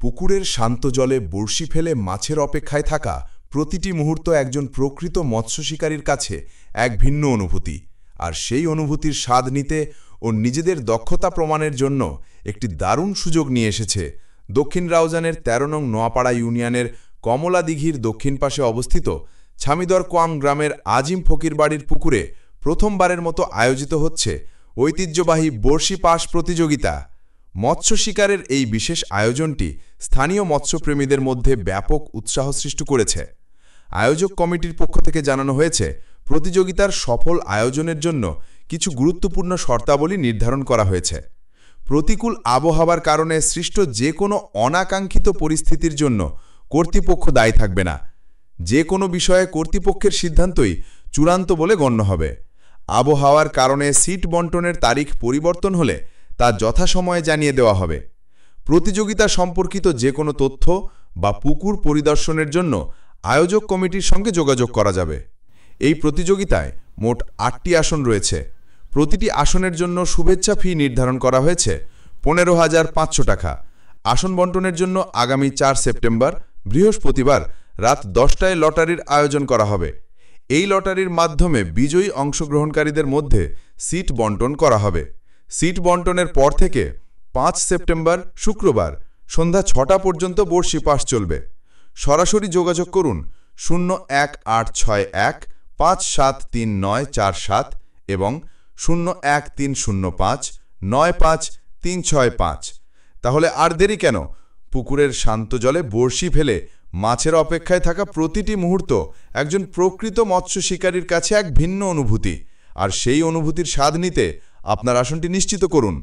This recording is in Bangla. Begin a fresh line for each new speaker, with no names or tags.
পুকুরের শান্ত জলে বড়শি ফেলে মাছের অপেক্ষায় থাকা প্রতিটি মুহূর্ত একজন প্রকৃত মৎস্য শিকারীর কাছে এক ভিন্ন অনুভূতি। আর সেই অনুভূতির স্বাদ নিতে ও নিজেদের দক্ষতা প্রমাণের জন্য একটি দারুণ সুযোগ নিয়ে এসেছে দক্ষিণ রাউজানের ১৩ নং নোয়াপাড়া ইউনিয়নের কমলা দিঘির দক্ষিণ পাশে অবস্থিত ছামিদর কোয়াম গ্রামের আজিম ফকির বাড়ির পুকুরে প্রথমবারের মতো আয়োজিত হচ্ছে ঐতিহ্যবাহী বড়শি পাস প্রতিযোগিতা। মৎস্য শিকারের এই বিশেষ আয়োজনটি স্থানীয় মৎস্যপ্রেমীদের মধ্যে ব্যাপক উৎসাহ সৃষ্টি করেছে। আয়োজক কমিটির পক্ষ থেকে জানানো হয়েছে, প্রতিযোগিতার সফল আয়োজনের জন্য কিছু গুরুত্বপূর্ণ শর্তাবলী নির্ধারণ করা হয়েছে। প্রতিকূল আবহাওয়ার কারণে সৃষ্ট যে কোনো অনাকাঙ্ক্ষিত পরিস্থিতির জন্য কর্তৃপক্ষ দায়ী থাকবে না। যে কোনো বিষয়ে কর্তৃপক্ষের সিদ্ধান্তই চূড়ান্ত বলে গণ্য হবে। আবহাওয়ার কারণে সিট বণ্টনের তারিখ পরিবর্তন হলে তা যথাসময়ে জানিয়ে দেওয়া হবে। প্রতিযোগিতা সম্পর্কিত যে কোনো তথ্য বা পুকুর পরিদর্শনের জন্য আয়োজক কমিটির সঙ্গে যোগাযোগ করা যাবে। এই প্রতিযোগিতায় মোট ৮টি আসন রয়েছে। প্রতিটি আসনের জন্য শুভেচ্ছা ফি নির্ধারণ করা হয়েছে ১৫,৫০০ টাকা। আসন বণ্টনের জন্য আগামী ৪ সেপ্টেম্বর বৃহস্পতিবার রাত ১০টায় লটারির আয়োজন করা হবে। এই লটারির মাধ্যমে বিজয়ী অংশগ্রহণকারীদের মধ্যে সিট বণ্টন করা হবে। সিট বণ্টনের পর থেকে ৫ সেপ্টেম্বর শুক্রবার সন্ধ্যা ৬টা পর্যন্ত বড়শি পাস চলবে। সরাসরি যোগাযোগ করুন ০১৮৬১৫৭৩৯৪৭ এবং ০১৩০৫৯৫৩৬৫। তাহলে আর দেরি কেন? পুকুরের শান্ত জলে বড়শি ফেলে মাছের অপেক্ষায় থাকা প্রতিটি মুহূর্ত একজন প্রকৃত মৎস্য শিকারীর কাছে এক ভিন্ন অনুভূতি। আর সেই অনুভূতির স্বাদ নিতে আপনার আসনটি নিশ্চিত করুন।